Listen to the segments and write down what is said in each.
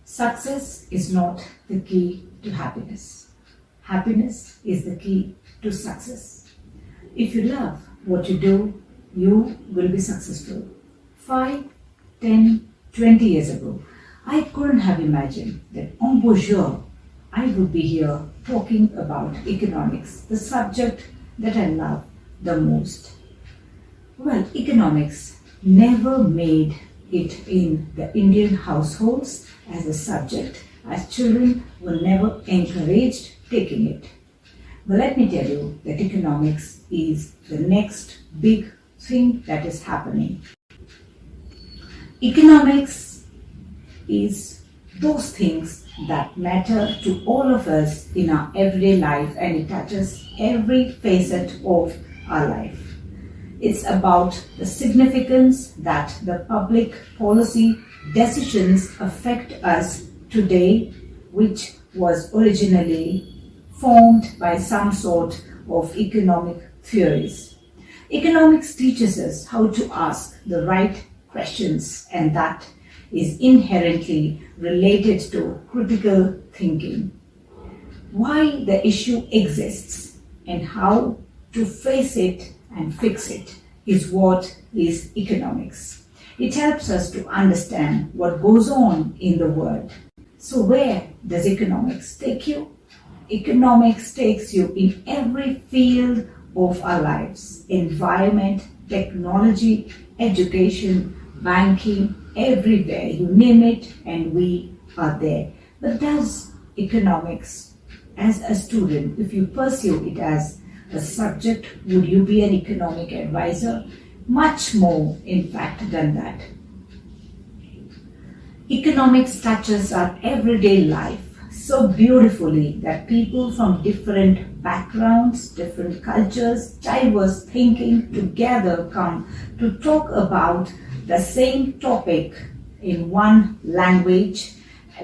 Success is not the key to happiness. Happiness is the key to success. If you love what you do, you will be successful. 5, 10, 20 years ago, I couldn't have imagined that en bonjour, I would be here talking about economics, the subject that I love the most. Well, economics never made it in the Indian households as a subject, as children were never encouraged taking it. But let me tell you that economics is the next big thing that is happening. Economics is those things that matter to all of us in our everyday life, and it touches every facet of our life. It's about the significance that the public policy decisions affect us today, which was originally formed by some sort of economic theories. Economics teaches us how to ask the right questions, and that is inherently related to critical thinking. Why the issue exists and how to face it and fix it is what is economics. It helps us to understand what goes on in the world. So where does economics take you? Economics takes you in every field of our lives: environment, technology, education, banking, everywhere. You name it and we are there. But does economics, as a student, if you pursue it as a subject, would you be an economic advisor? Much more, in fact, than that. Economics touches our everyday life so beautifully that people from different backgrounds, different cultures, diverse thinking together come to talk about the same topic in one language,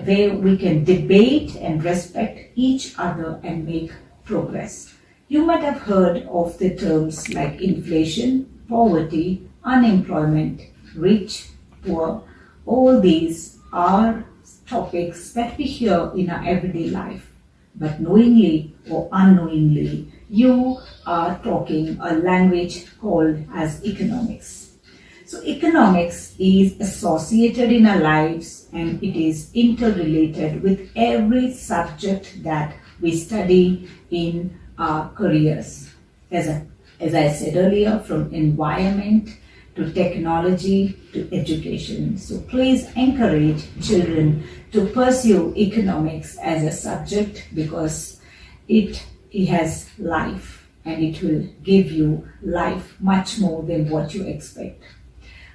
where we can debate and respect each other and make progress. You might have heard of the terms like inflation, poverty, unemployment, rich, poor. All these are topics that we hear in our everyday life. But knowingly or unknowingly, you are talking a language called as economics. So economics is associated in our lives, and it is interrelated with every subject that we study in our careers. As I said earlier, from environment to technology to education. So please encourage children to pursue economics as a subject, because it has life, and it will give you life much more than what you expect.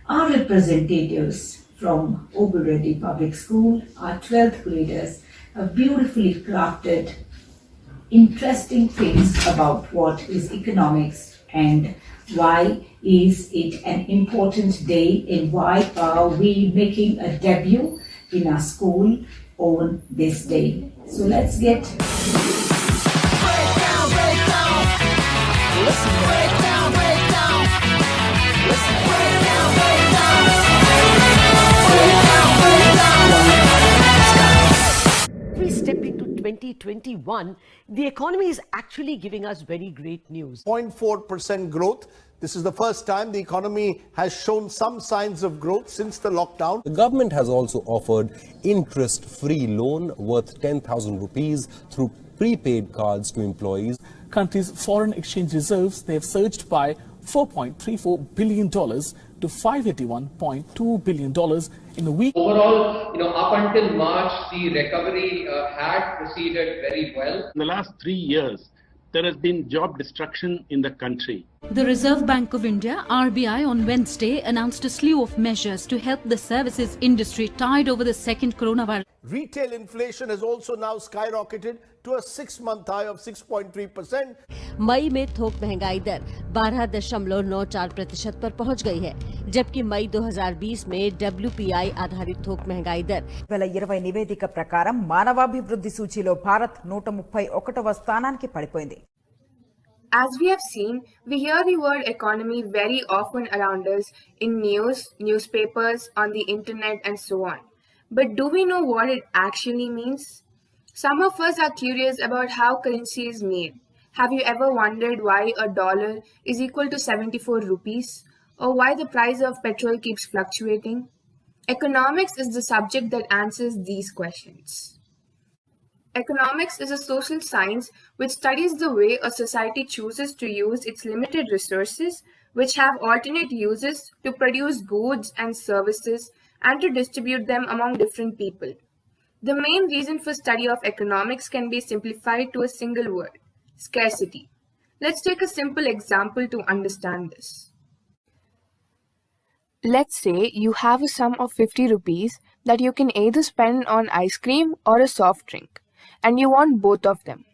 Our representatives from Obul Reddy Public School, our 12th graders, have beautifully crafted interesting things about what is economics and why is it an important day, and why are we making a debut in our school on this day. So let's get we step into 2021, the economy is actually giving us very great news. 0.4% growth. This is the first time the economy has shown some signs of growth since the lockdown. The government has also offered interest-free loan worth 10,000 rupees through prepaid cards to employees. Country's foreign exchange reserves, they have surged by $4.34 billion to $581.2 billion in a week. Overall, up until March, the recovery had proceeded very well. In the last 3 years, there has been job destruction in the country. The Reserve Bank of India, RBI, on Wednesday announced a slew of measures to help the services industry tide over the second coronavirus. Retail inflation has also now skyrocketed to a 6-month high of 6.3%. मई में थोक महंगाई दर 12.94% पर पहुंच गई है, जबकि मई 2020 में WPI आधारित थोक महंगाई दर 2020 నివేదిక ప్రకారం మానవాభివృద్ధి సూచీలో భారత్ 131వ స్థానానికి పడిపోయింది. As we have seen, we hear the word economy very often around us in news, newspapers, on the internet and so on. But do we know what it actually means? Some of us are curious about how currency is made. Have you ever wondered why a dollar is equal to 74 rupees? Or why the price of petrol keeps fluctuating? Economics is the subject that answers these questions. Economics is a social science which studies the way a society chooses to use its limited resources, which have alternate uses, to produce goods and services and to distribute them among different people. The main reason for study of economics can be simplified to a single word: scarcity. Let's take a simple example to understand this. Let's say you have a sum of 50 rupees that you can either spend on ice cream or a soft drink, and you want both of them.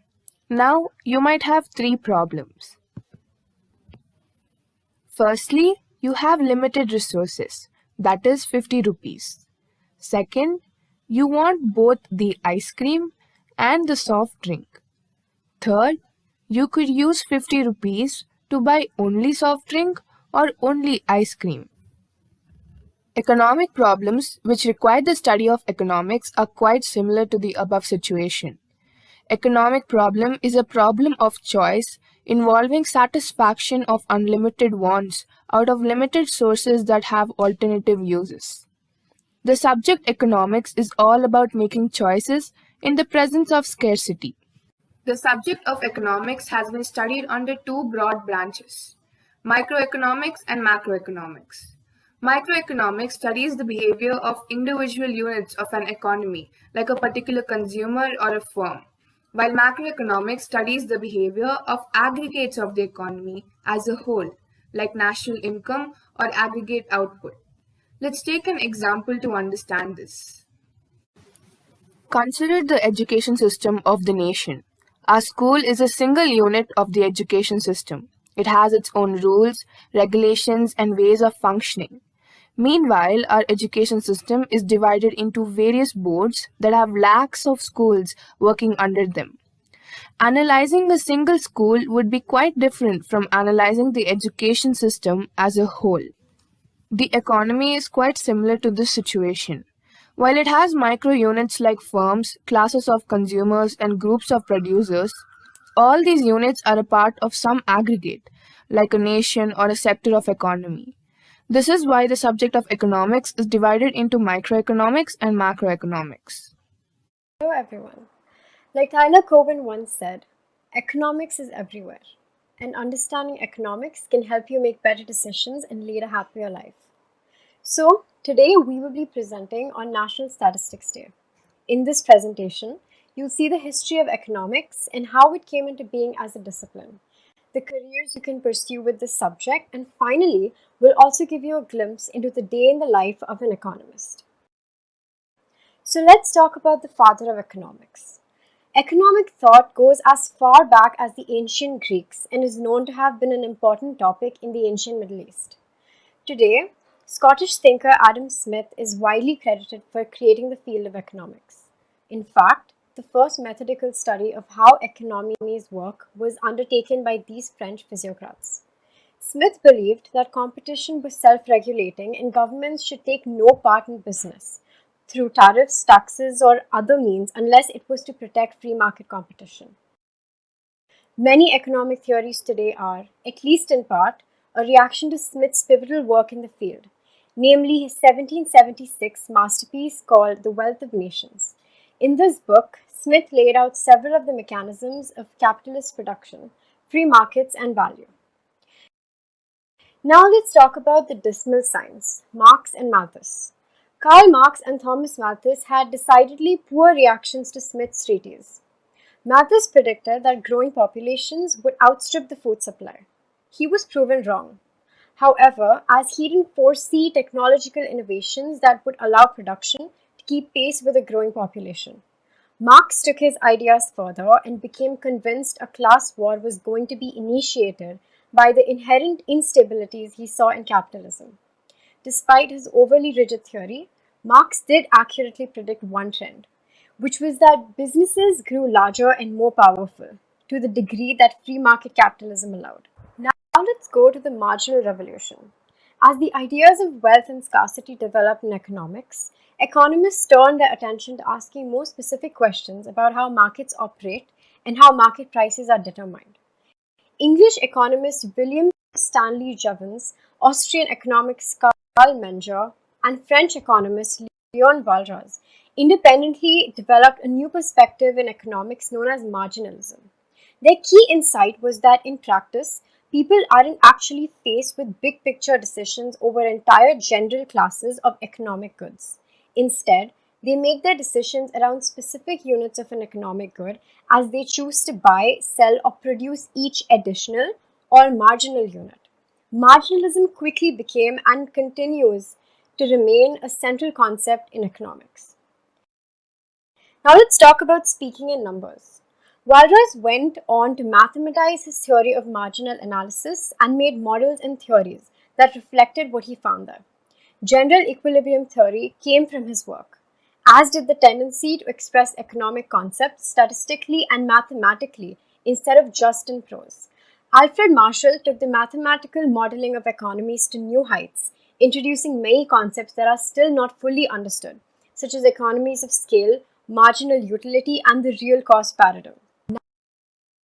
Now, you might have three problems. Firstly, you have limited resources, that is 50 rupees. Second, you want both the ice cream and the soft drink. Third, you could use 50 rupees to buy only soft drink or only ice cream. Economic problems which require the study of economics are quite similar to the above situation. Economic problem is a problem of choice involving satisfaction of unlimited wants out of limited sources that have alternative uses. The subject economics is all about making choices in the presence of scarcity. The subject of economics has been studied under two broad branches: microeconomics and macroeconomics. Microeconomics studies the behavior of individual units of an economy, like a particular consumer or a firm, while macroeconomics studies the behavior of aggregates of the economy as a whole, like national income or aggregate output. Let's take an example to understand this. Consider the education system of the nation. Our school is a single unit of the education system. It has its own rules, regulations, and ways of functioning. Meanwhile, our education system is divided into various boards that have lakhs of schools working under them. Analyzing a single school would be quite different from analyzing the education system as a whole. The economy is quite similar to this situation. While it has micro units like firms, classes of consumers, and groups of producers, all these units are a part of some aggregate, like a nation or a sector of economy. This is why the subject of economics is divided into microeconomics and macroeconomics. Hello everyone. Like Tyler Coben once said, economics is everywhere, and understanding economics can help you make better decisions and lead a happier life. So, today we will be presenting on National Statistics Day. In this presentation, you'll see the history of economics and how it came into being as a discipline, the careers you can pursue with this subject, and finally, we'll also give you a glimpse into the day in the life of an economist. So let's talk about the father of economics. Economic thought goes as far back as the ancient Greeks and is known to have been an important topic in the ancient Middle East. Today, Scottish thinker Adam Smith is widely credited for creating the field of economics. In fact, the first methodical study of how economies work was undertaken by these French physiocrats. Smith believed that competition was self-regulating and governments should take no part in business through tariffs, taxes, or other means unless it was to protect free market competition. Many economic theories today are, at least in part, a reaction to Smith's pivotal work in the field, namely his 1776 masterpiece called The Wealth of Nations. In this book, Smith laid out several of the mechanisms of capitalist production, free markets, and value. Now let's talk about the dismal signs, Marx and Malthus. Karl Marx and Thomas Malthus had decidedly poor reactions to Smith's treatise. Malthus predicted that growing populations would outstrip the food supply. He was proven wrong. However, as he didn't foresee technological innovations that would allow production to keep pace with a growing population, Marx took his ideas further and became convinced a class war was going to be initiated by the inherent instabilities he saw in capitalism. Despite his overly rigid theory, Marx did accurately predict one trend, which was that businesses grew larger and more powerful to the degree that free market capitalism allowed. Now let's go to the marginal revolution. As the ideas of wealth and scarcity developed in economics, economists turned their attention to asking more specific questions about how markets operate and how market prices are determined. English economist William Stanley Jevons, Austrian economist Karl Menger, and French economist Leon Walras independently developed a new perspective in economics known as marginalism. Their key insight was that in practice, people aren't actually faced with big picture decisions over entire general classes of economic goods. Instead, they make their decisions around specific units of an economic good as they choose to buy, sell, or produce each additional or marginal unit. Marginalism quickly became and continues to remain a central concept in economics. Now let's talk about speaking in numbers. Walras went on to mathematize his theory of marginal analysis and made models and theories that reflected what he found there. General equilibrium theory came from his work, as did the tendency to express economic concepts statistically and mathematically instead of just in prose. Alfred Marshall took the mathematical modeling of economies to new heights, introducing many concepts that are still not fully understood, such as economies of scale, marginal utility, and the real cost paradigm.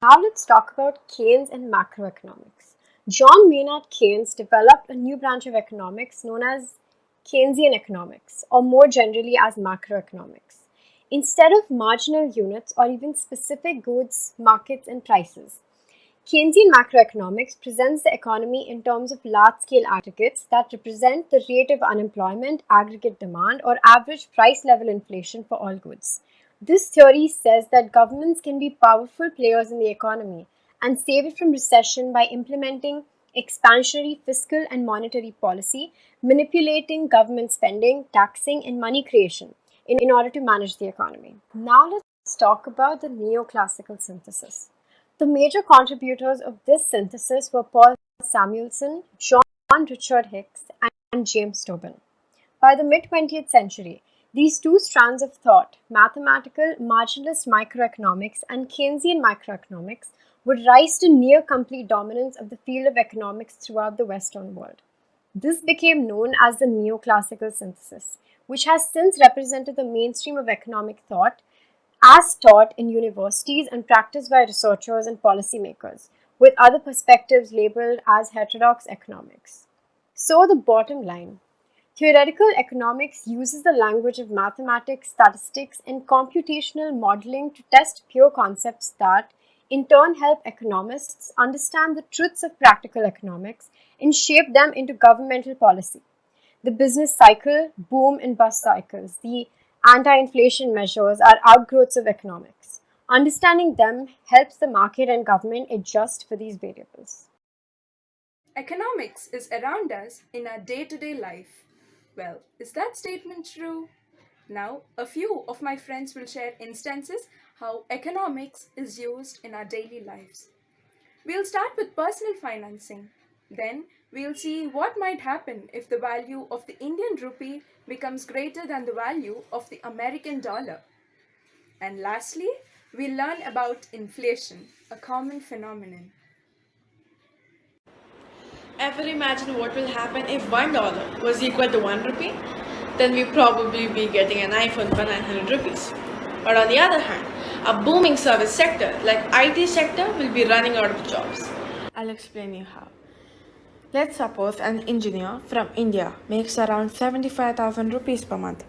Now let's talk about Keynes and macroeconomics. John Maynard Keynes developed a new branch of economics known as Keynesian economics, or more generally as macroeconomics. Instead of marginal units or even specific goods, markets, and prices, Keynesian macroeconomics presents the economy in terms of large-scale aggregates that represent the rate of unemployment, aggregate demand, or average price-level inflation for all goods. This theory says that governments can be powerful players in the economy and save it from recession by implementing expansionary fiscal and monetary policy, manipulating government spending, taxing, and money creation in order to manage the economy. Now let's talk about the Neoclassical Synthesis. The major contributors of this synthesis were Paul Samuelson, John Richard Hicks, and James Tobin. By the mid-20th century, these two strands of thought, mathematical marginalist microeconomics and Keynesian microeconomics, would rise to near complete dominance of the field of economics throughout the Western world. This became known as the Neoclassical Synthesis, which has since represented the mainstream of economic thought as taught in universities and practiced by researchers and policymakers, with other perspectives labeled as heterodox economics. So the bottom line. Theoretical economics uses the language of mathematics, statistics, and computational modeling to test pure concepts that, in turn, help economists understand the truths of practical economics and shape them into governmental policy. The business cycle, boom and bust cycles, the anti-inflation measures are outgrowths of economics. Understanding them helps the market and government adjust for these variables. Economics is around us in our day-to-day life. Well, is that statement true? Now, a few of my friends will share instances how economics is used in our daily lives. We'll start with personal financing. Then, we'll see what might happen if the value of the Indian rupee becomes greater than the value of the American dollar. And lastly, we'll learn about inflation, a common phenomenon. Ever imagine what will happen if $1 was equal to 1 rupee? Then we'd probably be getting an iPhone for 900 rupees. But on the other hand, a booming service sector like IT sector will be running out of jobs. I'll explain you how. Let's suppose an engineer from India makes around 75,000 rupees per month.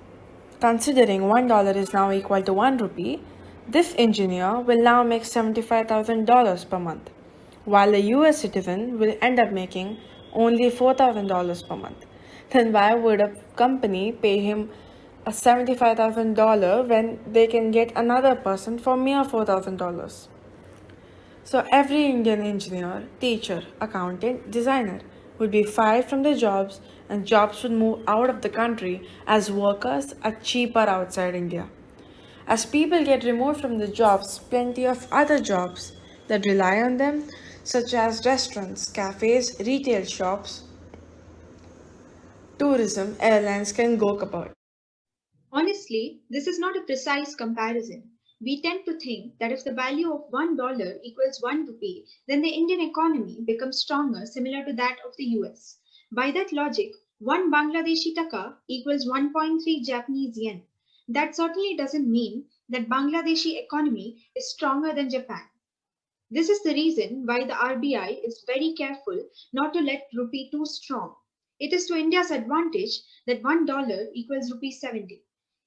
Considering $1 is now equal to 1 rupee, this engineer will now make $75,000 per month, while a US citizen will end up making only $4,000 per month. Then why would a company pay him a $75,000 when they can get another person for mere $4,000? So every Indian engineer, teacher, accountant, designer would be fired from their jobs, and jobs would move out of the country as workers are cheaper outside India. As people get removed from the jobs, plenty of other jobs that rely on them, such as restaurants, cafes, retail shops, tourism, airlines can go kaput. Honestly, this is not a precise comparison. We tend to think that if the value of $1 equals 1 rupee, then the Indian economy becomes stronger, similar to that of the US. By that logic, 1 Bangladeshi taka equals 1.3 Japanese yen. That certainly doesn't mean that Bangladeshi economy is stronger than Japan. This is the reason why the RBI is very careful not to let rupee too strong. It is to India's advantage that $1 equals rupee 70.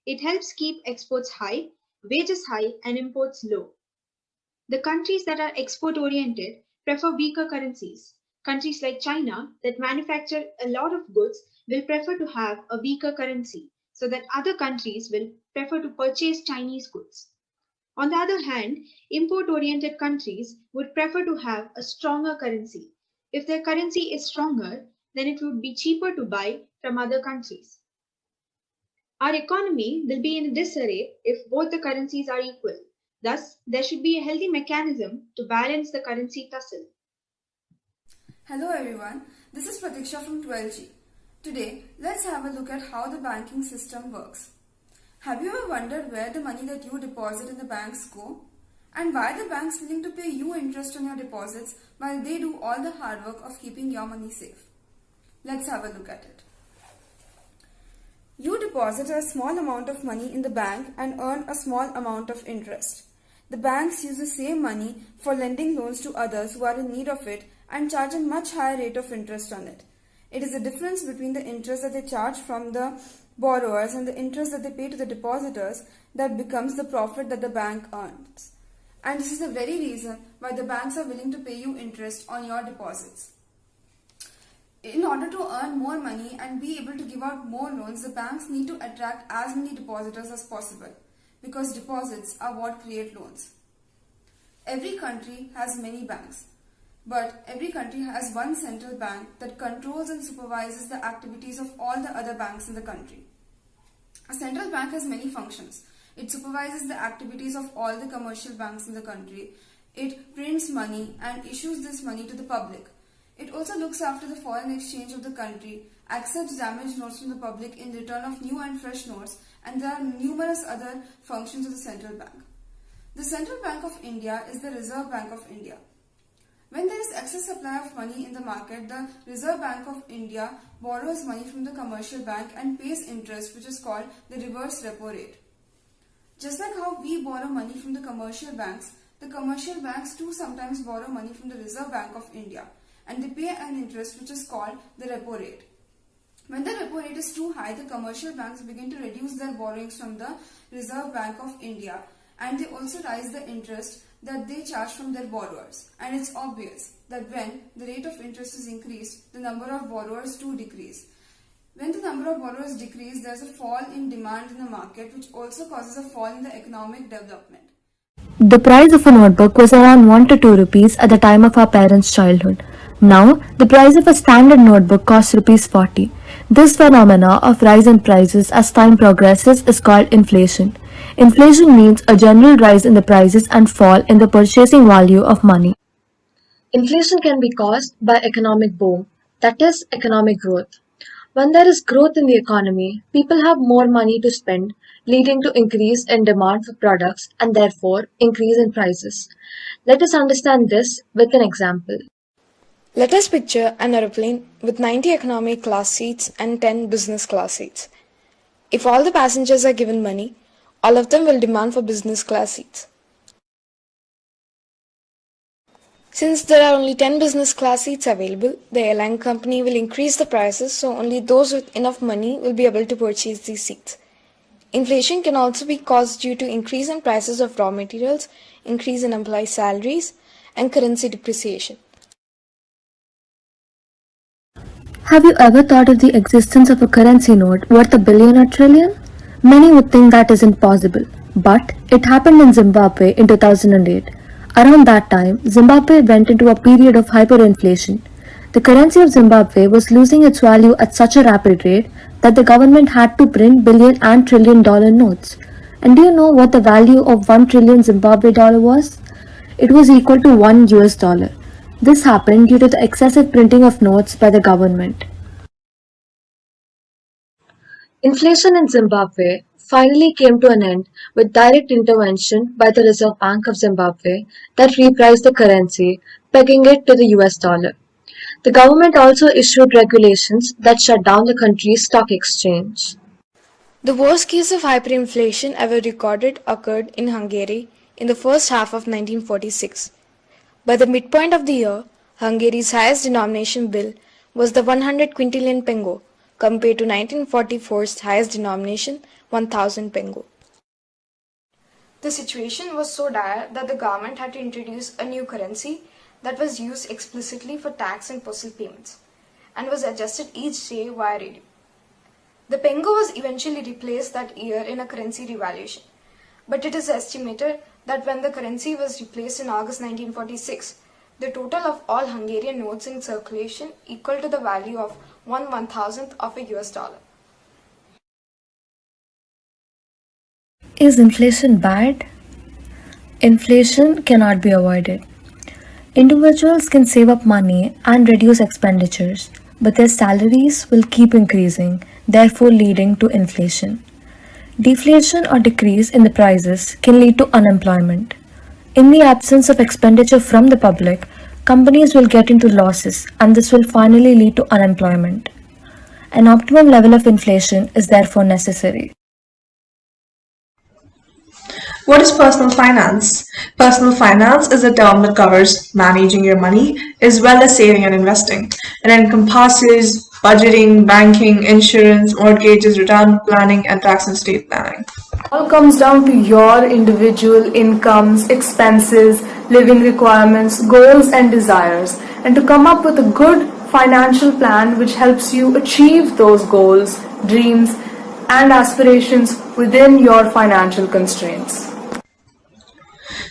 It helps keep exports high, wages high, and imports low. The countries that are export-oriented prefer weaker currencies. Countries like China that manufacture a lot of goods will prefer to have a weaker currency so that other countries will prefer to purchase Chinese goods. On the other hand, import-oriented countries would prefer to have a stronger currency. If their currency is stronger, then it would be cheaper to buy from other countries. Our economy will be in disarray if both the currencies are equal. Thus, there should be a healthy mechanism to balance the currency tussle. Hello everyone, this is Pratiksha from 12G. Today, let's have a look at how the banking system works. Have you ever wondered where the money that you deposit in the banks go? And why are the banks willing to pay you interest on your deposits while they do all the hard work of keeping your money safe? Let's have a look at it. You deposit a small amount of money in the bank and earn a small amount of interest. The banks use the same money for lending loans to others who are in need of it and charge a much higher rate of interest on it. It is the difference between the interest that they charge from the borrowers and the interest that they pay to the depositors that becomes the profit that the bank earns. And this is the very reason why the banks are willing to pay you interest on your deposits. In order to earn more money and be able to give out more loans, the banks need to attract as many depositors as possible because deposits are what create loans. Every country has many banks, but every country has one central bank that controls and supervises the activities of all the other banks in the country. A central bank has many functions. It supervises the activities of all the commercial banks in the country. It prints money and issues this money to the public. It also looks after the foreign exchange of the country, accepts damaged notes from the public in return of new and fresh notes, and there are numerous other functions of the central bank. The Central Bank of India is the Reserve Bank of India. When there is excess supply of money in the market, the Reserve Bank of India borrows money from the commercial bank and pays interest, which is called the reverse repo rate. Just like how we borrow money from the commercial banks too sometimes borrow money from the Reserve Bank of India, and they pay an interest which is called the repo rate. When the repo rate is too high, the commercial banks begin to reduce their borrowings from the Reserve Bank of India, and they also raise the interest that they charge from their borrowers. And it's obvious that when the rate of interest is increased, the number of borrowers too decrease. When the number of borrowers decrease, there's a fall in demand in the market, which also causes a fall in the economic development. The price of a notebook was around 1 to 2 rupees at the time of our parents' childhood. Now, the price of a standard notebook costs rupees 40. This phenomena of rise in prices as time progresses is called inflation. Inflation means a general rise in the prices and fall in the purchasing value of money. Inflation can be caused by economic boom, that is, economic growth. When there is growth in the economy, people have more money to spend, leading to increase in demand for products and therefore increase in prices. Let us understand this with an example. Let us picture an aeroplane with 90 economy class seats and 10 business class seats. If all the passengers are given money, all of them will demand for business class seats. Since there are only 10 business class seats available, the airline company will increase the prices so only those with enough money will be able to purchase these seats. Inflation can also be caused due to increase in prices of raw materials, increase in employee salaries, and currency depreciation. Have you ever thought of the existence of a currency note worth $1 billion or trillion? Many would think that isn't possible, but it happened in Zimbabwe in 2008. Around that time, Zimbabwe went into a period of hyperinflation. The currency of Zimbabwe was losing its value at such a rapid rate that the government had to print billion and trillion dollar notes. And do you know what the value of 1 trillion Zimbabwe dollar was? It was equal to $1 US. This happened due to the excessive printing of notes by the government. Inflation in Zimbabwe finally came to an end with direct intervention by the Reserve Bank of Zimbabwe that repriced the currency, pegging it to the US dollar. The government also issued regulations that shut down the country's stock exchange. The worst case of hyperinflation ever recorded occurred in Hungary in the first half of 1946. By the midpoint of the year, Hungary's highest denomination bill was the 100 quintillion pengo, compared to 1944's highest denomination, 1000 pengo. The situation was so dire that the government had to introduce a new currency that was used explicitly for tax and postal payments, and was adjusted each day via radio. The pengo was eventually replaced that year in a currency revaluation, but it is estimated that when the currency was replaced in August 1946, the total of all Hungarian notes in circulation equal to the value of 1/1000th of a US dollar. Is inflation bad? Inflation cannot be avoided. Individuals can save up money and reduce expenditures, but their salaries will keep increasing, therefore leading to inflation. Deflation or decrease in the prices can lead to unemployment. In the absence of expenditure from the public, companies will get into losses, and this will finally lead to unemployment. An optimum level of inflation is therefore necessary. What is personal finance? Personal finance is a term that covers managing your money as well as saving and investing. It encompasses budgeting, banking, insurance, mortgages, retirement planning, and tax and estate planning. All comes down to your individual incomes, expenses, living requirements, goals, and desires, and to come up with a good financial plan which helps you achieve those goals, dreams, and aspirations within your financial constraints.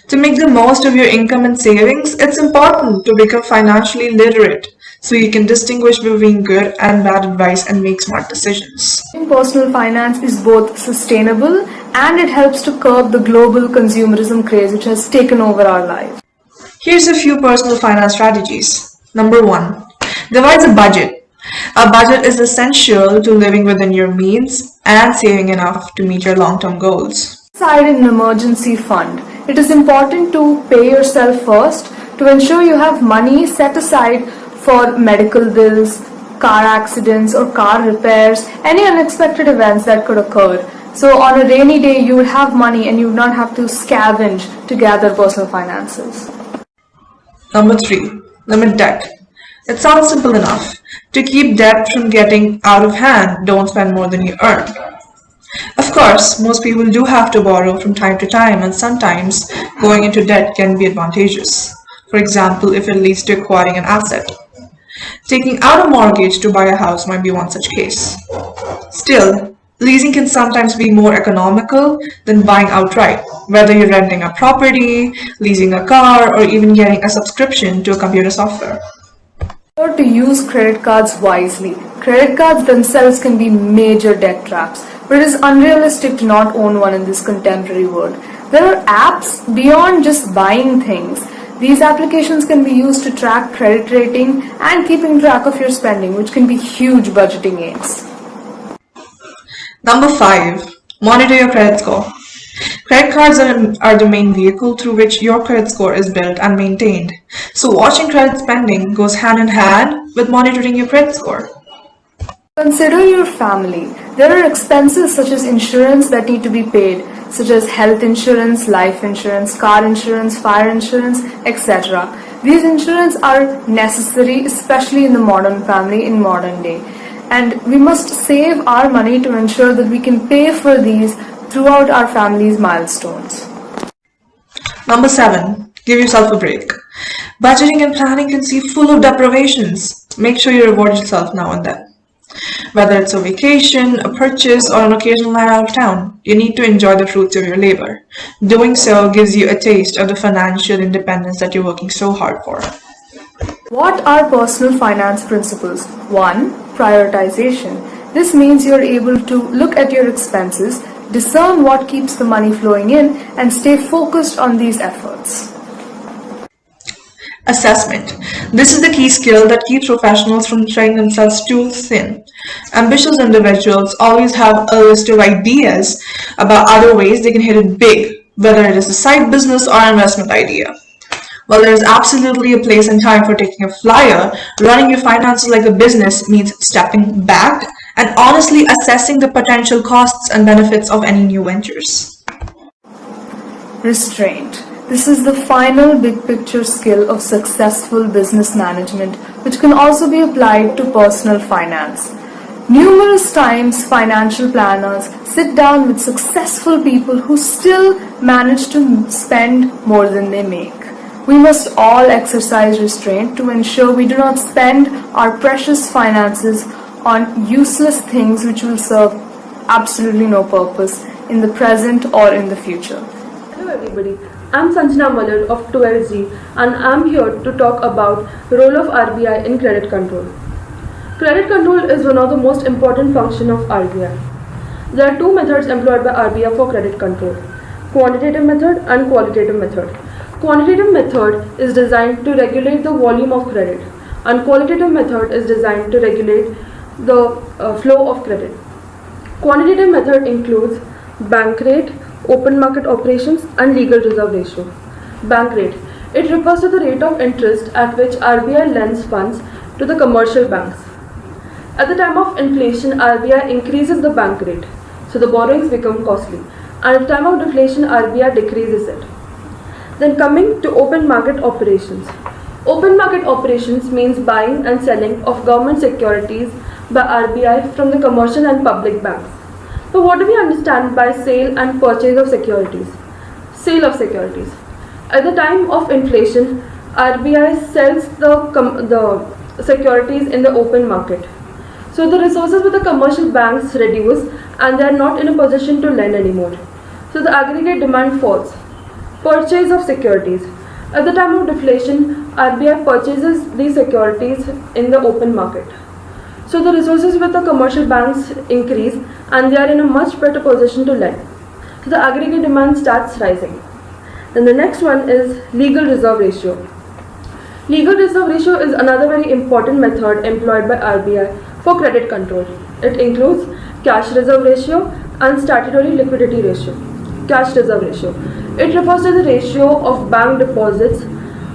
To make the most of your income and savings, it's important to become financially literate so you can distinguish between good and bad advice and make smart decisions. Personal finance is both sustainable and it helps to curb the global consumerism craze which has taken over our lives. Here's a few personal finance strategies. Number 1. Devise a budget. A budget is essential to living within your means and saving enough to meet your long-term goals. Aside an emergency fund, it is important to pay yourself first to ensure you have money set aside for medical bills, car accidents or car repairs, any unexpected events that could occur. So on a rainy day you would have money and you would not have to scavenge to gather personal finances. Number 3. Limit debt. It sounds simple enough. To keep debt from getting out of hand, don't spend more than you earn. Of course, most people do have to borrow from time to time, and sometimes going into debt can be advantageous. For example, if it leads to acquiring an asset. Taking out a mortgage to buy a house might be one such case. Still, leasing can sometimes be more economical than buying outright, whether you're renting a property, leasing a car, or even getting a subscription to a computer software. To use credit cards wisely. Credit cards themselves can be major debt traps, but it is unrealistic to not own one in this contemporary world. There are apps beyond just buying things. These applications can be used to track credit rating and keeping track of your spending, which can be huge budgeting aids. Number 5. Monitor your credit score. Credit cards are the main vehicle through which your credit score is built and maintained. So watching credit spending goes hand in hand with monitoring your credit score. Consider your family. There are expenses such as insurance that need to be paid, such as health insurance, life insurance, car insurance, fire insurance, etc. These insurance are necessary, especially in the modern family in modern day. And we must save our money to ensure that we can pay for these throughout our family's milestones. Number 7. Give yourself a break. Budgeting and planning can seem full of deprivations. Make sure you reward yourself now and then. Whether it's a vacation, a purchase, or an occasional night out of town, you need to enjoy the fruits of your labor. Doing so gives you a taste of the financial independence that you're working so hard for. What are personal finance principles? 1. Prioritization. This means you're able to look at your expenses, discern what keeps the money flowing in, and stay focused on these efforts. Assessment. This is the key skill that keeps professionals from spreading themselves too thin. Ambitious individuals always have a list of ideas about other ways they can hit it big, whether it is a side business or investment idea. While there is absolutely a place and time for taking a flyer, running your finances like a business means stepping back and honestly assessing the potential costs and benefits of any new ventures. Restraint. This is the final big picture skill of successful business management, which can also be applied to personal finance. Numerous times, financial planners sit down with successful people who still manage to spend more than they make. We must all exercise restraint to ensure we do not spend our precious finances on useless things which will serve absolutely no purpose in the present or in the future. Hello everybody, I'm Sanjana Malad of 12G and I'm here to talk about role of RBI in credit control. Credit control is one of the most important functions of RBI. There are two methods employed by RBI for credit control: quantitative method and qualitative method. Quantitative method is designed to regulate the volume of credit, and qualitative method is designed to regulate the flow of credit. Quantitative method includes bank rate, open market operations, and legal reserve ratio. Bank rate. It refers to the rate of interest at which RBI lends funds to the commercial banks. At the time of inflation, RBI increases the bank rate, so the borrowings become costly, and at the time of deflation, RBI decreases it. Then coming to open market operations. Open market operations means buying and selling of government securities by RBI from the commercial and public banks. But what do we understand by sale and purchase of securities? Sale of securities. At the time of inflation, RBI sells the securities in the open market. So the resources with the commercial banks reduce and they are not in a position to lend anymore. So the aggregate demand falls. Purchase of securities. At the time of deflation, RBI purchases these securities in the open market. So the resources with the commercial banks increase and they are in a much better position to lend. So the aggregate demand starts rising. Then the next one is legal reserve ratio. Legal reserve ratio is another very important method employed by RBI for credit control. It includes cash reserve ratio and statutory liquidity ratio. Cash reserve ratio. It refers to the ratio of bank deposits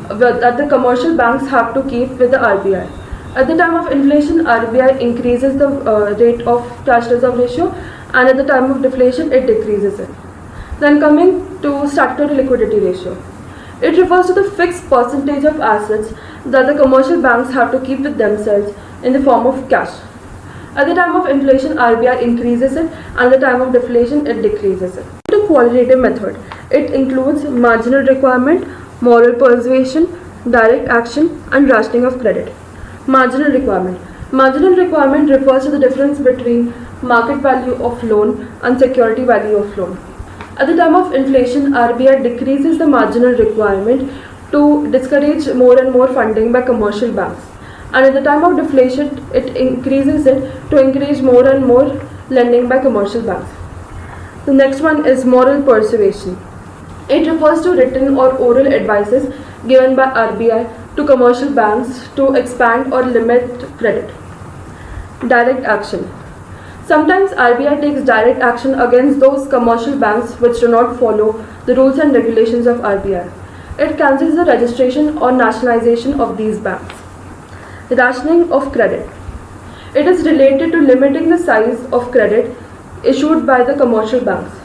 that the commercial banks have to keep with the RBI. At the time of inflation, RBI increases the rate of cash reserve ratio, and at the time of deflation, it decreases it. Then coming to statutory liquidity ratio. It refers to the fixed percentage of assets that the commercial banks have to keep with themselves in the form of cash. At the time of inflation, RBI increases it, and at the time of deflation, it decreases it. The qualitative method. It includes marginal requirement, moral persuasion, direct action, and rationing of credit. Marginal requirement. Marginal requirement refers to the difference between market value of loan and security value of loan. At the time of inflation, RBI decreases the marginal requirement to discourage more and more funding by commercial banks. And at the time of deflation, it increases it to encourage more and more lending by commercial banks. The next one is moral persuasion. It refers to written or oral advices given by RBI to commercial banks to expand or limit credit. Direct action. Sometimes RBI takes direct action against those commercial banks which do not follow the rules and regulations of RBI. It cancels the registration or nationalization of these banks. Rationing of credit. It is related to limiting the size of credit issued by the commercial banks.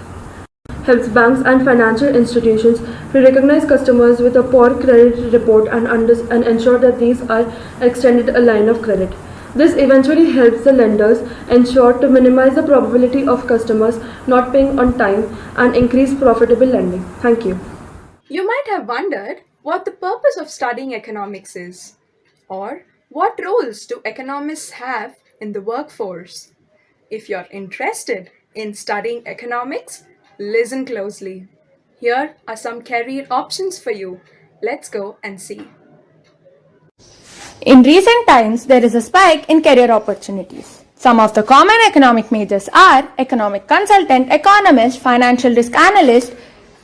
Helps banks and financial institutions to recognize customers with a poor credit report and ensure that these are extended a line of credit. This eventually helps the lenders ensure to minimize the probability of customers not paying on time and increase profitable lending. Thank you. You might have wondered what the purpose of studying economics is, or what roles do economists have in the workforce. If you're interested in studying economics, listen closely. Here are some career options for you. Let's go and see. In recent times, there is a spike in career opportunities. Some of the common economic majors are economic consultant, economist, financial risk analyst,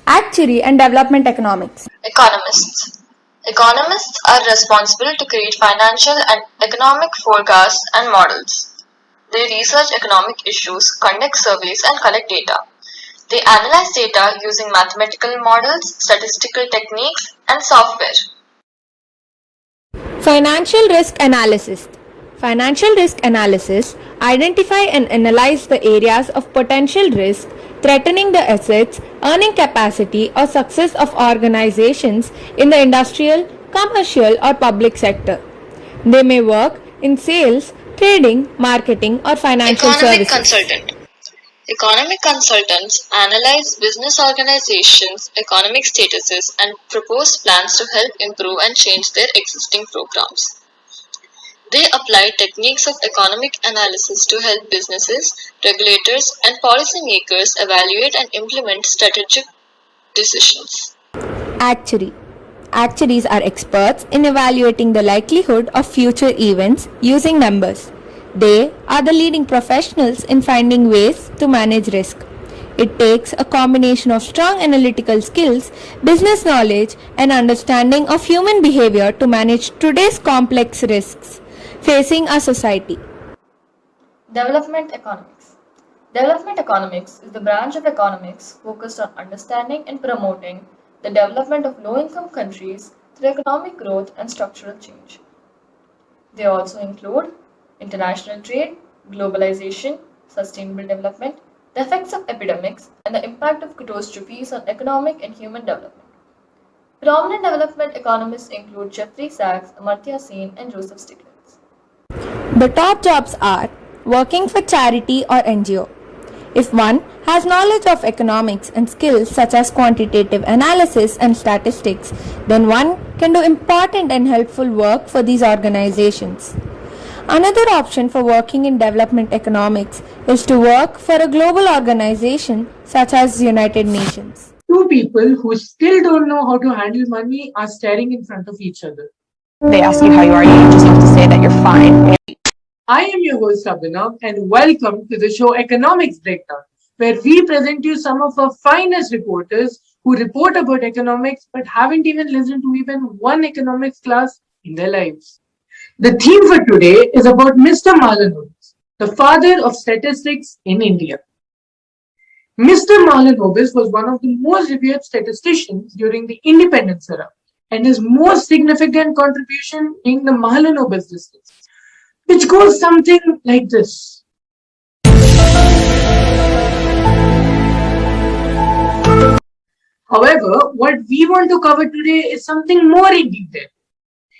actuary, and development economics. Economists. Economists are responsible to create financial and economic forecasts and models. They research economic issues, conduct surveys, and collect data. They analyze data using mathematical models, statistical techniques, and software. Financial risk analysis. Financial risk analysis identify and analyze the areas of potential risk threatening the assets, earning capacity or success of organizations in the industrial, commercial or public sector. They may work in sales, trading, marketing or financial Economic services. consultant. Economic consultants analyze business organizations' economic statuses and propose plans to help improve and change their existing programs. They apply techniques of economic analysis to help businesses, regulators, and policymakers evaluate and implement strategic decisions. Actuary. Actuaries are experts in evaluating the likelihood of future events using numbers. They are the leading professionals in finding ways to manage risk. It takes a combination of strong analytical skills, business knowledge, and understanding of human behavior to manage today's complex risks facing our society. Development economics. Development economics is the branch of economics focused on understanding and promoting the development of low-income countries through economic growth and structural change. They also include international trade, globalization, sustainable development, the effects of epidemics, and the impact of catastrophes on economic and human development. Prominent development economists include Jeffrey Sachs, Amartya Sen, and Joseph Stiglitz. The top jobs are working for charity or NGO. If one has knowledge of economics and skills such as quantitative analysis and statistics, then one can do important and helpful work for these organizations. Another option for working in development economics is to work for a global organization such as the United Nations. Two people who still don't know how to handle money are staring in front of each other. They ask you how you are, you just have to say that you're fine. I am your host Abhinav and welcome to the show Economics Breakdown, where we present you some of our finest reporters who report about economics but haven't even listened to even one economics class in their lives. The theme for today is about Mr. Mahalanobis, the father of statistics in India. Mr. Mahalanobis was one of the most revered statisticians during the independence era, and his most significant contribution being the Mahalanobis distance, which goes something like this. However, what we want to cover today is something more in detail.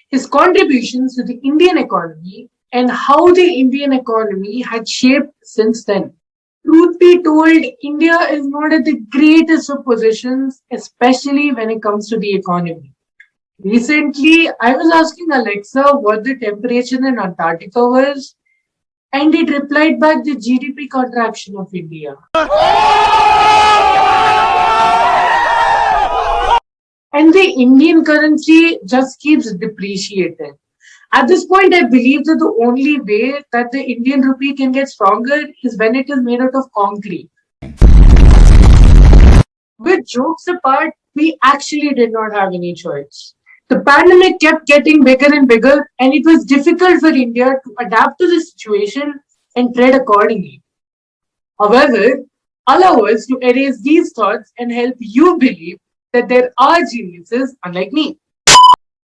His contributions to the Indian economy and how the Indian economy had shaped since then. Truth be told, India is not at the greatest of positions, especially when it comes to the economy. Recently, I was asking Alexa what the temperature in Antarctica was, and it replied back the GDP contraction of India. And the Indian currency just keeps depreciating. At this point, I believe that the only way that the Indian rupee can get stronger is when it is made out of concrete. With jokes apart, we actually did not have any choice. The pandemic kept getting bigger and bigger, and it was difficult for India to adapt to the situation and tread accordingly. However, allow us to erase these thoughts and help you believe that there are geniuses unlike me.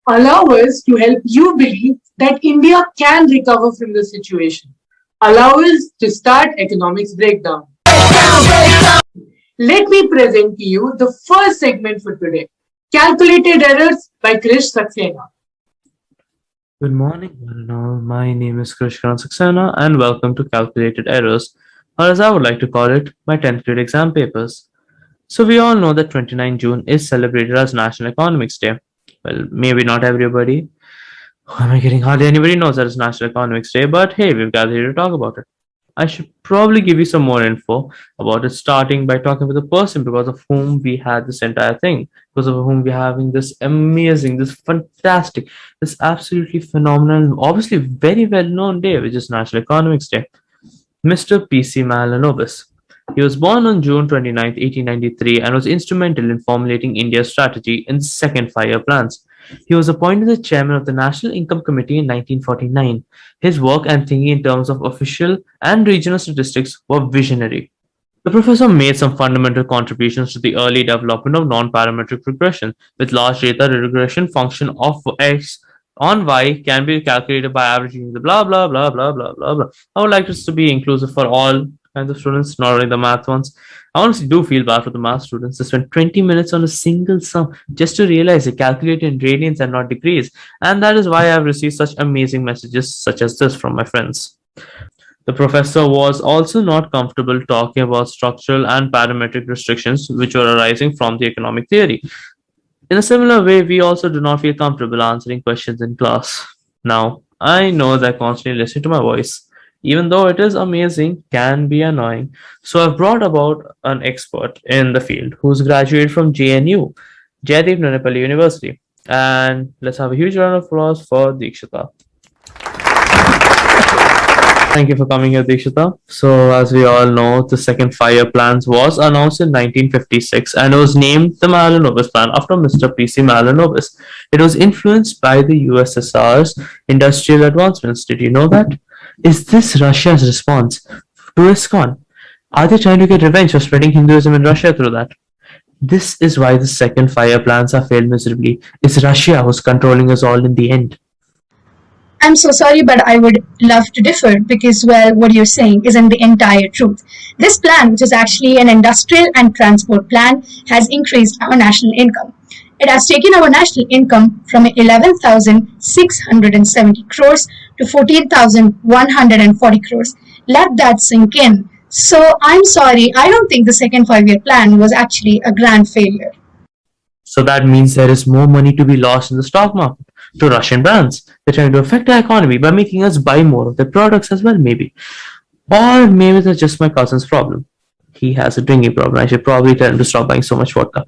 Allow us to help you believe that India can recover from the situation. Allow us to start Economics Breakdown. Let me present to you the first segment for today, Calculated Errors by Krish Saxena. Good morning, one and all. My name is Krish Saxena and welcome to Calculated Errors, or as I would like to call it, my 10th grade exam papers. So we all know that 29 June is celebrated as National Economics Day. Well, maybe not everybody. Who am I kidding? Hardly anybody knows that it's National Economics Day, but hey, we've gathered here to talk about it. I should probably give you some more info about it, starting by talking with the person because of whom we had this entire thing, because of whom we're having this amazing, this fantastic, this absolutely phenomenal, obviously very well-known day, which is National Economics Day. Mr. P.C. Mahalanobis. He was born on June 29, 1893 and was instrumental in formulating India's strategy in the second five-year plans. He was appointed the chairman of the National Income Committee in 1949. His work and thinking in terms of official and regional statistics were visionary. The professor made some fundamental contributions to the early development of non-parametric regression, with large data regression function of x on y can be calculated by averaging the blah blah blah blah blah blah blah. I would like this to be inclusive for all kinds of students, not only the math ones. I honestly do feel bad for the math students. They spend 20 minutes on a single sum just to realize they calculate in radians and not degrees. And that is why I've received such amazing messages such as this from my friends. The professor was also not comfortable talking about structural and parametric restrictions which were arising from the economic theory. In a similar way, we also do not feel comfortable answering questions in class. Now, I know that constantly listening to my voice, even though it is amazing, can be annoying. So I've brought about an expert in the field who's graduated from JNU, Jaideep Nanapalli University. And let's have a huge round of applause for Deekshita. Thank you for coming here, Deekshita. So, as we all know, the second 5-year plan was announced in 1956 and it was named the Mahalanobis Plan after Mr. P.C. Mahalanobis. It was influenced by the USSR's industrial advancements. Did you know that? Is this Russia's response to ISKCON? Are they trying to get revenge for spreading Hinduism in Russia through that? This is why the second 5-year plans have failed miserably. It's Russia who's controlling us all in the end. I'm so sorry, but I would love to differ because, well, what you're saying isn't the entire truth. This plan, which is actually an industrial and transport plan, has increased our national income. It has taken our national income from 11,670 crores to 14,140 crores. Let that sink in. So I'm sorry, I don't think the second 5-year plan was actually a grand failure. So that means there is more money to be lost in the stock market to Russian brands. They're trying to affect our economy by making us buy more of their products as well, maybe. Or maybe that's just my cousin's problem. He has a drinking problem. I should probably tell him to stop buying so much vodka.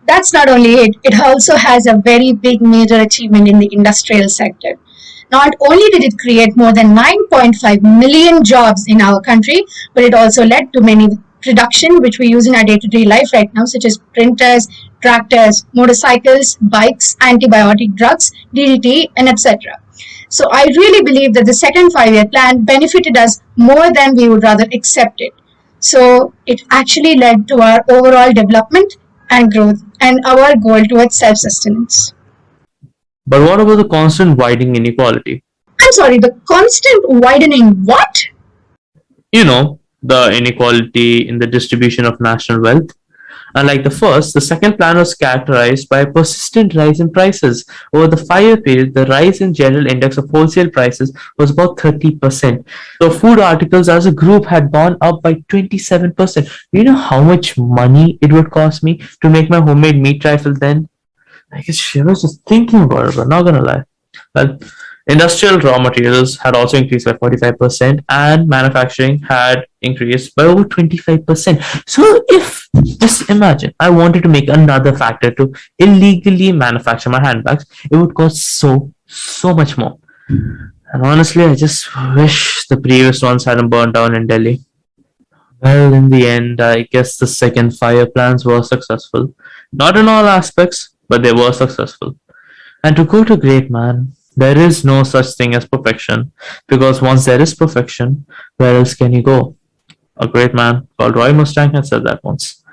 That's not only it, it also has a very big major achievement in the industrial sector. Not only did it create more than 9.5 million jobs in our country, but it also led to many production which we use in our day-to-day life right now, such as printers, tractors, motorcycles, bikes, antibiotic drugs, DDT, and etc. So I really believe that the second 5-year plan benefited us more than we would rather accept it. So it actually led to our overall development and growth and our goal towards self-sustenance. But what about the constant widening inequality? I'm sorry, the constant widening what? You know, the inequality in the distribution of national wealth. Unlike the first, the second plan was characterized by a persistent rise in prices. Over the 5-year period, the rise in general index of wholesale prices was about 30%. So food articles as a group had gone up by 27%. You know how much money it would cost me to make my homemade meat trifle then? I was just thinking about it, but not gonna lie. Well, industrial raw materials had also increased by 45% and manufacturing had increased by over 25%. So if, just imagine, I wanted to make another factory to illegally manufacture my handbags, it would cost so much more. And honestly, I just wish the previous ones hadn't burned down in Delhi. Well, in the end, I guess the second 5-year plans were successful. Not in all aspects, but they were successful. And to quote a great man, there is no such thing as perfection, because once there is perfection, where else can you go? A great man called Roy Mustang had said that once.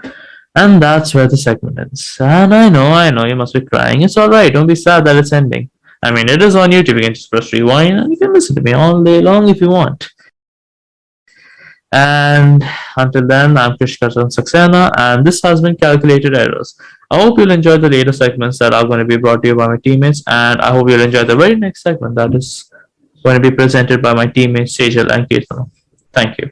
And that's where the segment ends. And I know, you must be crying. It's alright, don't be sad that it's ending. I mean, it is on YouTube, you can just press rewind and you can listen to me all day long if you want. And until then, I'm Krishkaran Saxena, and this has been Calculated Errors. I hope you'll enjoy the later segments that are going to be brought to you by my teammates, and I hope you'll enjoy the very next segment that is going to be presented by my teammates Sejal and Ketan. Thank you.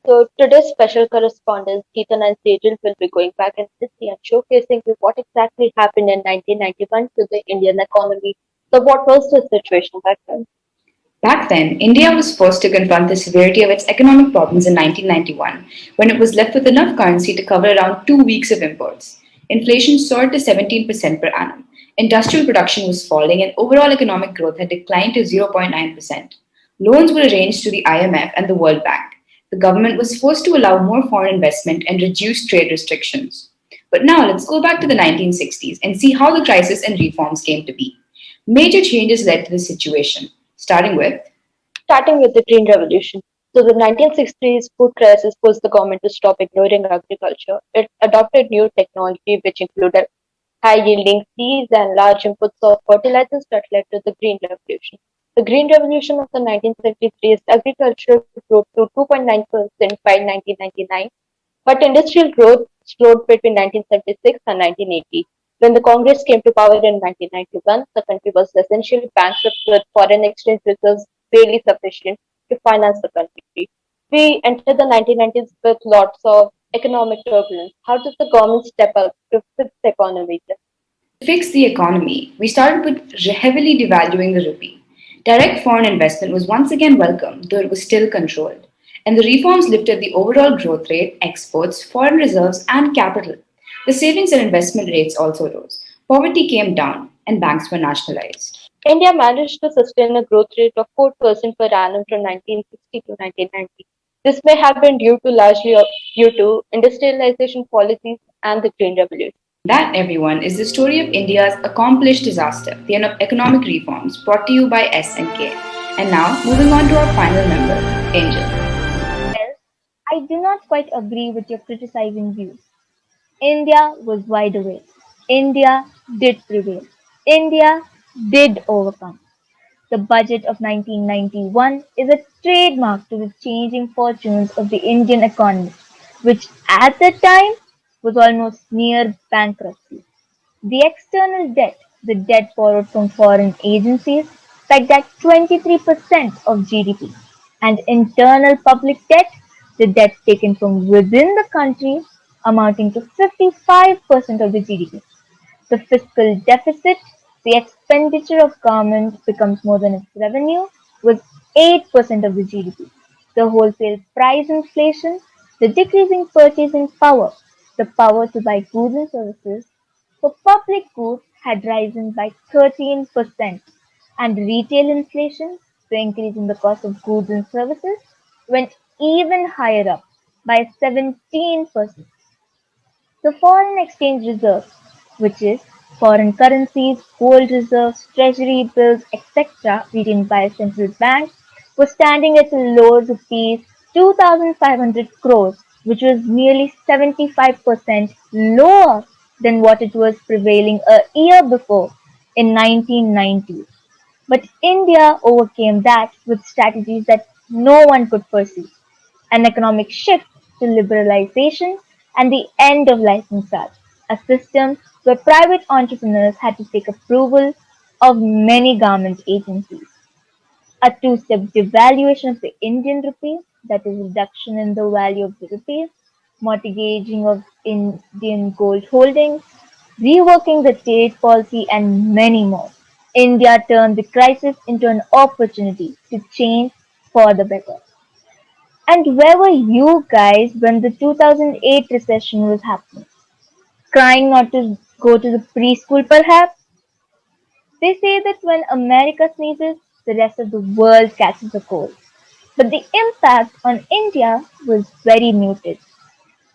So today's special correspondents, Ketan and Sejal, will be going back in history and showcasing you what exactly happened in 1991 to the Indian economy. So what was the situation back then? Back then, India was forced to confront the severity of its economic problems in 1991, when it was left with enough currency to cover around 2 weeks of imports. Inflation soared to 17% per annum. Industrial production was falling and overall economic growth had declined to 0.9%. Loans were arranged to the IMF and the World Bank. The government was forced to allow more foreign investment and reduce trade restrictions. But now let's go back to the 1960s and see how the crisis and reforms came to be. Major changes led to this situation. Starting with the Green Revolution. So the 1960s food crisis forced the government to stop ignoring agriculture. It adopted new technology which included high yielding seeds, and large inputs of fertilizers that led to the Green Revolution. The Green Revolution of the 1973 is agricultural growth to 2.9% by 1999, but industrial growth slowed between 1976 and 1980. When the Congress came to power in 1991, the country was essentially bankrupt with foreign exchange reserves barely sufficient to finance the country. We entered the 1990s with lots of economic turbulence. How did the government step up to fix the economy? To fix the economy, we started with heavily devaluing the rupee. Direct foreign investment was once again welcome, though it was still controlled. And the reforms lifted the overall growth rate, exports, foreign reserves, and capital. The savings and investment rates also rose. Poverty came down, and banks were nationalized. India managed to sustain a growth rate of 4% per annum from 1960 to 1990. This may have been largely due to industrialization policies and the Green Revolution. That, everyone, is the story of India's accomplished disaster, the economic reforms brought to you by S&K. And now, moving on to our final member, Angel. Well, I do not quite agree with your criticizing views. India was wide awake. India did prevail. India did overcome. The budget of 1991 is a trademark to the changing fortunes of the Indian economy, which at the time was almost near bankruptcy. The external debt, the debt borrowed from foreign agencies, pegged at 23% of GDP, and internal public debt, the debt taken from within the country, amounting to 55% of the GDP. The fiscal deficit, the expenditure of government becomes more than its revenue, was 8% of the GDP. The wholesale price inflation, the decreasing purchasing power, the power to buy goods and services for public goods had risen by 13%, and retail inflation, the increase in the cost of goods and services, went even higher up by 17%. The foreign exchange reserve, which is foreign currencies, gold reserves, treasury bills, etc., retained by a central bank, was standing at a low rupees 2,500 crores, which was nearly 75% lower than what it was prevailing a year before in 1990. But India overcame that with strategies that no one could foresee: an economic shift to liberalization, and the end of license charge, a system where private entrepreneurs had to take approval of many government agencies. A two-step devaluation of the Indian rupee, that is, reduction in the value of the rupee, mortgaging of Indian gold holdings, reworking the trade policy, and many more. India turned the crisis into an opportunity to change for the better. And where were you guys when the 2008 recession was happening? Crying not to go to the preschool, perhaps? They say that when America sneezes, the rest of the world catches a cold. But the impact on India was very muted.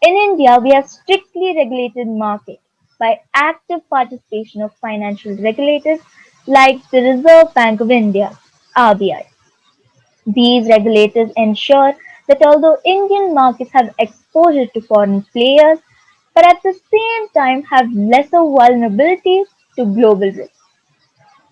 In India, we have strictly regulated market by active participation of financial regulators like the Reserve Bank of India, RBI. These regulators ensure that although Indian markets have exposure to foreign players, but at the same time have lesser vulnerabilities to global risks.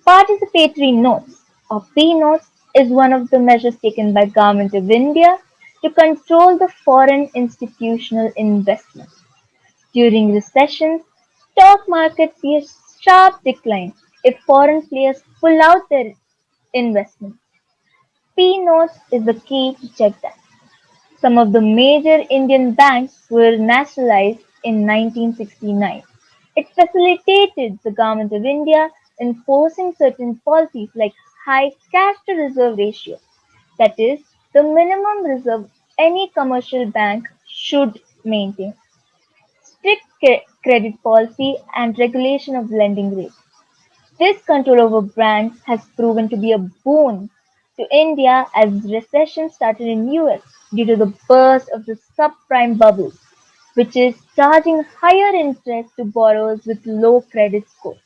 Participatory notes or P notes is one of the measures taken by Government of India to control the foreign institutional investment. During recessions, stock markets see a sharp decline if foreign players pull out their investments. P notes is the key to check that. Some of the major Indian banks were nationalized in 1969. It facilitated the Government of India enforcing certain policies like high cash to reserve ratio, that is, the minimum reserve any commercial bank should maintain, strict credit policy, and regulation of lending rates. This control over banks has proven to be a boon to India as recession started in US due to the burst of the subprime bubble, which is charging higher interest to borrowers with low credit scores.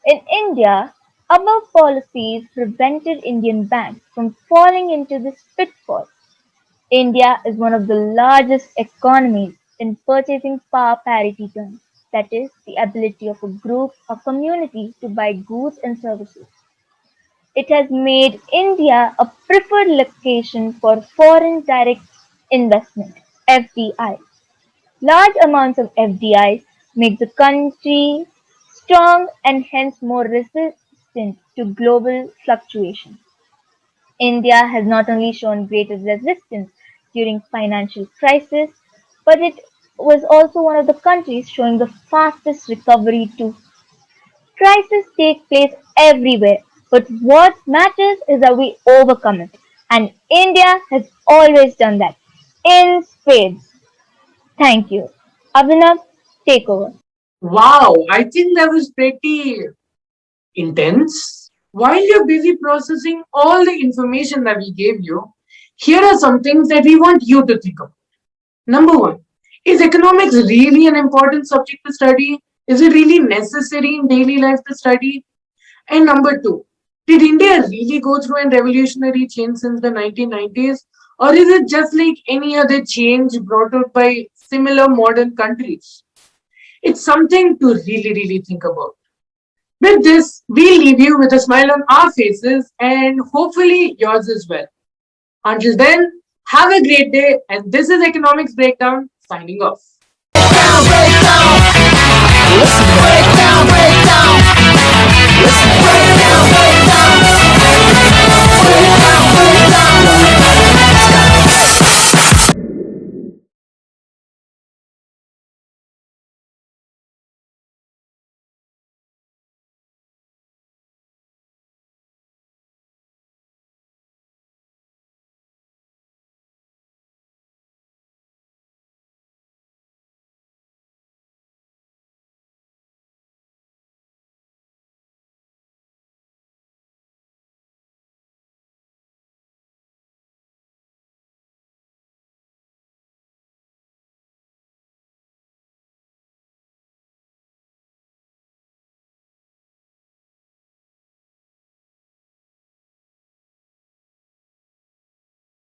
In India, above policies prevented Indian banks from falling into this pitfall. India is one of the largest economies in purchasing power parity terms. that is, the ability of a group or community to buy goods and services. It has made India a preferred location for foreign direct investment (FDI). Large amounts of FDIs make the country strong and hence more resistant to global fluctuations. India has not only shown greater resistance during financial crisis, but it was also one of the countries showing the fastest recovery too. Crises take place everywhere, but what matters is that we overcome it. And India has always done that in spades. Thank you. Abhinav, take over. Wow, I think that was pretty intense. While you're busy processing all the information that we gave you, here are some things that we want you to think about. Number one, is economics really an important subject to study? Is it really necessary in daily life to study? And number two, did India really go through a revolutionary change since the 1990s? Or is it just like any other change brought out by similar modern countries? It's something to really think about. With this, we'll leave you with a smile on our faces and hopefully yours as well. Until then, have a great day, and this is Economics Breakdown signing off.